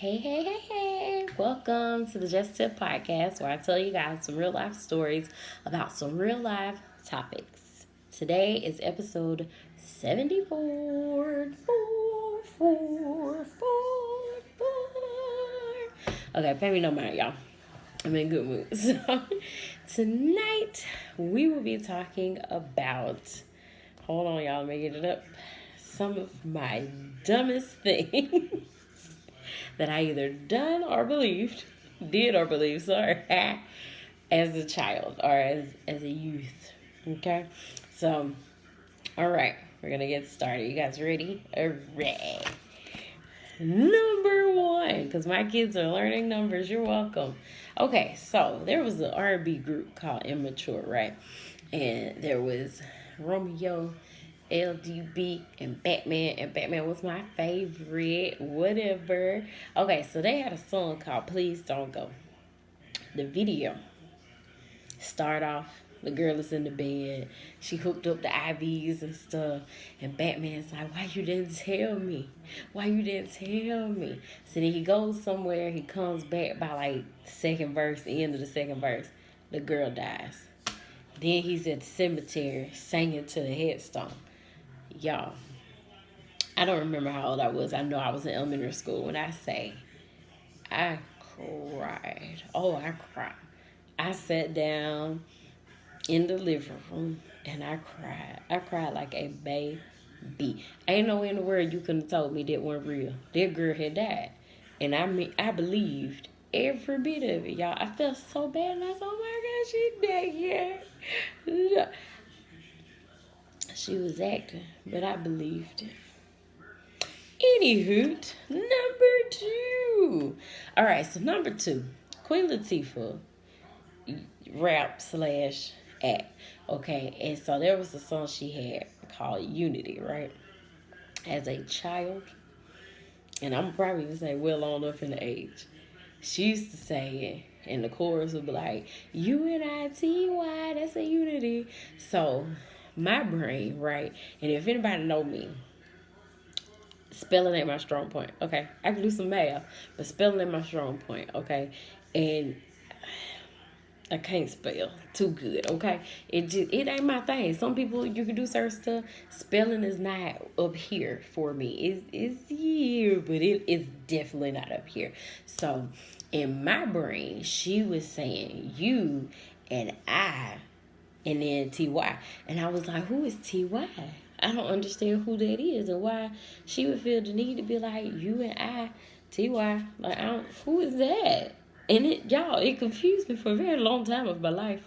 Hey. Welcome to the Tiff podcast where I tell you guys some real life stories about some real life topics. Today is episode 74. Okay, pay me no mind, y'all. I'm in good mood. So, tonight we will be talking about, hold on, y'all, let me get it up. Some of my dumbest things that I either did or believed, sorry, as a child or as a youth. Okay? So, all right, we're going to get started. You guys ready? All right. Number one, because my kids are learning numbers. You're welcome. Okay, so there was an R&B group called Immature, right? And there was Romeo, LDB, and Batman was my favorite, whatever. Okay, so they had a song called Please Don't Go. The video start off, the girl is in the bed, she hooked up the IVs and stuff, and Batman's like, why you didn't tell me? So then he goes somewhere, he comes back by like second verse, the end of the second verse, the girl dies. Then he's at the cemetery singing to the headstone. Y'all, I don't remember how old I was. I know I was in elementary school when I say I cried. Oh, I cried. I sat down in the living room and I cried. I cried like a baby. Ain't no way in the world you couldn't have told me that wasn't real. That girl had died. And I believed every bit of it, y'all. I felt so bad and I said, oh my God, she dead. Yeah. She was acting, but I believed it. Anywho, number two. All right, so number two, Queen Latifah, rap slash act. Okay, and so there was a song she had called Unity, right? As a child, and I'm probably gonna say well on up in the age, she used to say it, and the chorus would be like, UNITY, that's a unity. So my brain, right? And if anybody know me, spelling ain't my strong point, okay? I can do some math, but spelling ain't my strong point, okay? And I can't spell too good, okay? It ain't my thing. Some people, you can do certain stuff. Spelling is not up here for me. It's here, but it's definitely not up here. So in my brain, she was saying you and I, and then TY. And I was like, who is TY? I don't understand who that is and why she would feel the need to be like, you and I, TY. Like, who is that? And it confused me for a very long time of my life.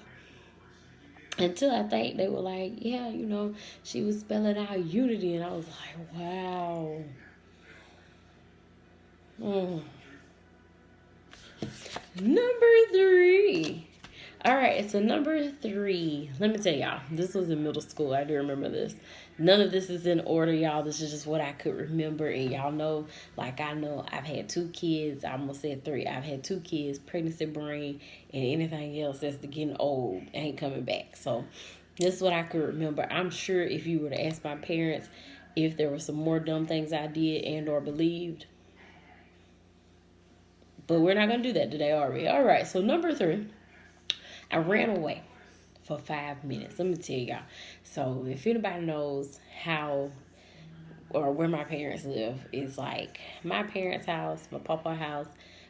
Until I think they were like, yeah, she was spelling out unity. And I was like, wow. Number three. All right, so number three. Let me tell y'all, this was in middle school. I do remember this. None of this is in order, y'all. This is just what I could remember. And y'all know, like I know, I've had 2 kids. I almost said 3. I've had 2 kids, pregnancy brain, and anything else that's getting old ain't coming back. So this is what I could remember. I'm sure if you were to ask my parents if there were some more dumb things I did and or believed, but we're not going to do that today, are we? All right, so number 3. I ran away for 5 minutes. Let me tell y'all. So if anybody knows how or where my parents live, it's like my parents' house, my papa's house,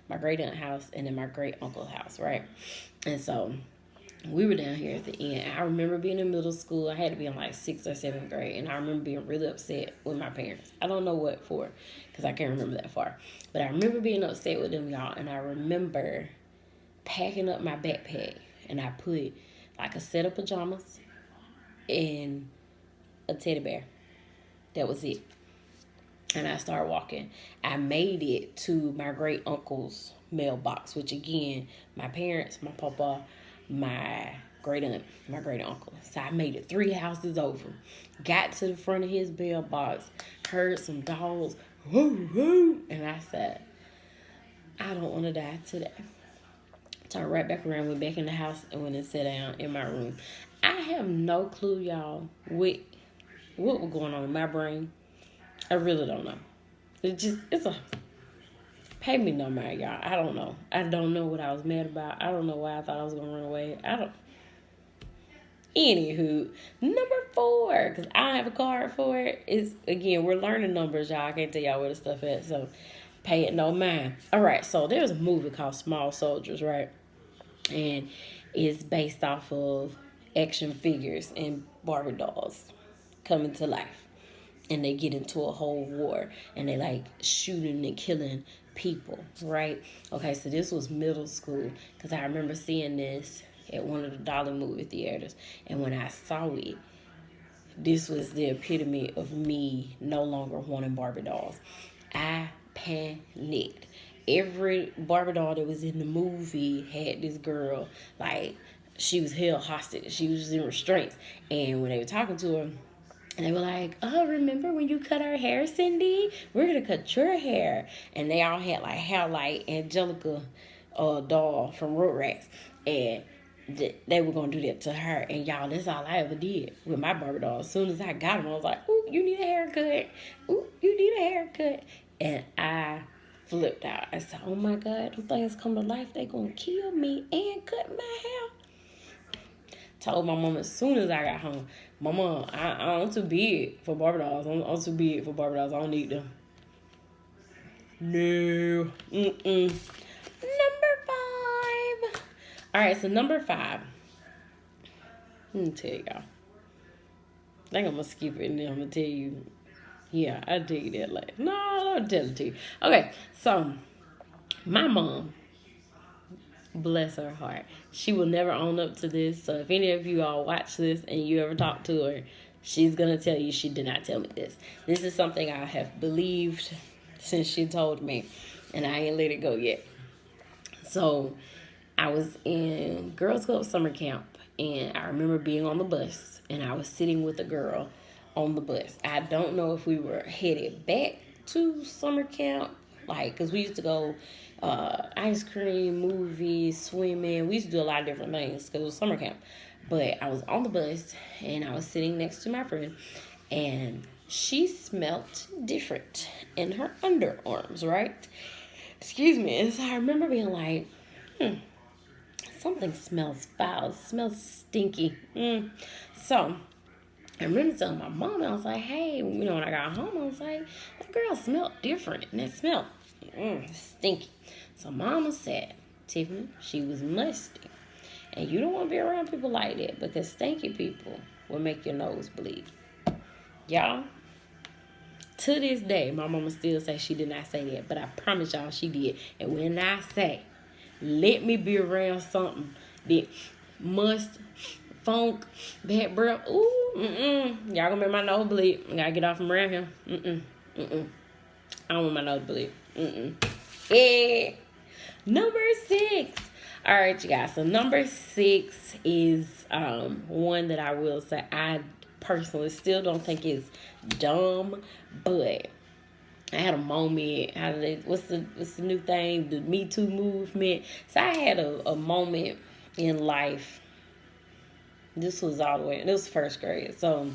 my great aunt house, and then my great uncle's house, right? And so we were down here at the end. I remember being in middle school. I had to be in like 6th or 7th grade, and I remember being really upset with my parents. I don't know what for, because I can't remember that far. But I remember being upset with them, y'all, and I remember packing up my backpack. And I put like a set of pajamas and a teddy bear. That was it. And I started walking. I made it to my great uncle's mailbox, which again, my parents, my papa, my great aunt, my great uncle. So I made it 3 houses over. Got to the front of his mailbox, heard some dogs, whoo, whoo, and I said, I don't want to die today. Turned right back around, went back in the house, and went and sat down in my room. I have no clue, y'all, what was going on in my brain. I really don't know. It's Pay me no mind, y'all. I don't know. I don't know what I was mad about. I don't know why I thought I was gonna run away. I don't. Anywho, number 4, because I don't have a card for it. Is again, we're learning numbers, y'all. I can't tell y'all where the stuff at, so pay it no mind. All right, so there's a movie called Small Soldiers, right? And it's based off of action figures and Barbie dolls coming to life. And they get into a whole war and they like shooting and killing people, right? Okay, so this was middle school because I remember seeing this at one of the dollar movie theaters. And when I saw it, this was the epitome of me no longer wanting Barbie dolls. I panicked. Every Barbie doll that was in the movie had this girl, like, she was held hostage. She was in restraints. And when they were talking to her, and they were like, oh, remember when you cut our hair, Cindy? We're going to cut your hair. And they all had, like, hair like Angelica doll from Rugrats. And they were going to do that to her. And, y'all, that's all I ever did with my Barbie doll. As soon as I got them, I was like, ooh, you need a haircut. Ooh, you need a haircut. And I flipped out. I said, oh, my God, them things come to life. They going to kill me and cut my hair. Told my mom as soon as I got home, Mama, I'm too big for Barbie dolls. I'm too big for Barbie dolls. I don't need them. No. Number 5. All right, so number 5. Let me tell y'all. I think I'm going to skip it and then I'm going to tell you. Yeah, I'll tell you that later. No, I'll tell it to you. Okay, so my mom, bless her heart, she will never own up to this. So if any of you all watch this and you ever talk to her, she's going to tell you she did not tell me this. This is something I have believed since she told me, and I ain't let it go yet. So I was in Girls Club summer camp, and I remember being on the bus, and I was sitting with a girl on the bus. I don't know if we were headed back to summer camp, like, because we used to go ice cream, movies, swimming. We used to do a lot of different things because it was summer camp. But I was on the bus, and I was sitting next to my friend, and she smelt different in her underarms, right? Excuse me. And so I remember being like, something smells foul. It smells stinky. So I remember telling my mom, I was like, hey, when I got home, I was like, that girl smelled different, and it smelled stinky. So mama said, Tiffany, she was musty. And you don't want to be around people like that because stinky people will make your nose bleed. Y'all, to this day, my mama still say she did not say that, but I promise y'all she did. And when I say, let me be around something that must, funk, bad breath, y'all gonna make my nose bleed. I gotta get off from around here. I don't want my nose to bleed. Yeah. Number 6. All right, you guys. So number 6 is one that I will say I personally still don't think is dumb, but I had a moment. What's the new thing? The Me Too movement. So I had a moment in life. This was all the way. This was first grade. So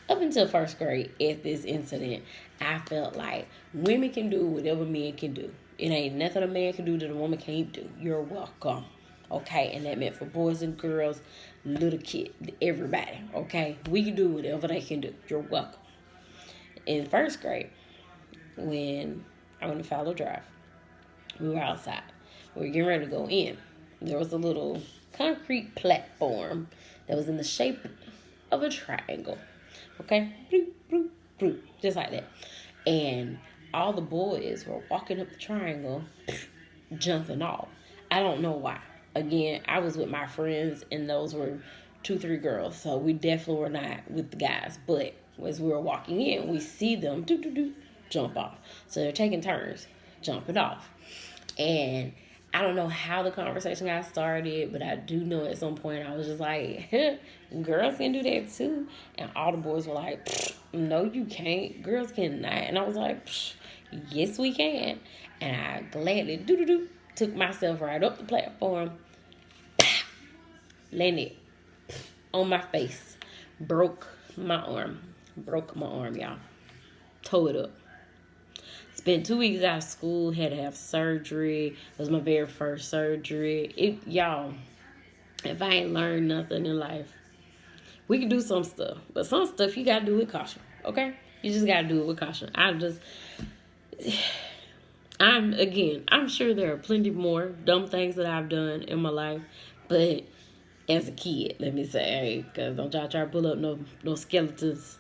up until first grade, at this incident, I felt like women can do whatever men can do. It ain't nothing a man can do that a woman can't do. You're welcome. Okay? And that meant for boys and girls, little kids, everybody. Okay? We can do whatever they can do. You're welcome. In first grade, when I went to Fowler Drive, we were outside. We were getting ready to go in. There was a little concrete platform that was in the shape of a triangle. Okay? Bloop, bloop, bloop, just like that. And all the boys were walking up the triangle, jumping off. I don't know why. Again, I was with my friends, and those were 2-3 girls. So we definitely were not with the guys. But as we were walking in, we see them jump off. So they're taking turns jumping off. And I don't know how the conversation got started, but I do know at some point I was just like, girls can do that too. And all the boys were like, no, you can't. Girls cannot. And I was like, yes, we can. And I gladly took myself right up the platform, landed on my face, broke my arm, y'all. Tore it up. Spent 2 weeks out of school, had to have surgery. It was my very first surgery. Y'all, if I ain't learned nothing in life, we can do some stuff, but some stuff you gotta do with caution. Okay, you just gotta do it with caution. I'm sure there are plenty more dumb things that I've done in my life, but as a kid, let me say, because don't y'all try to pull up no skeletons.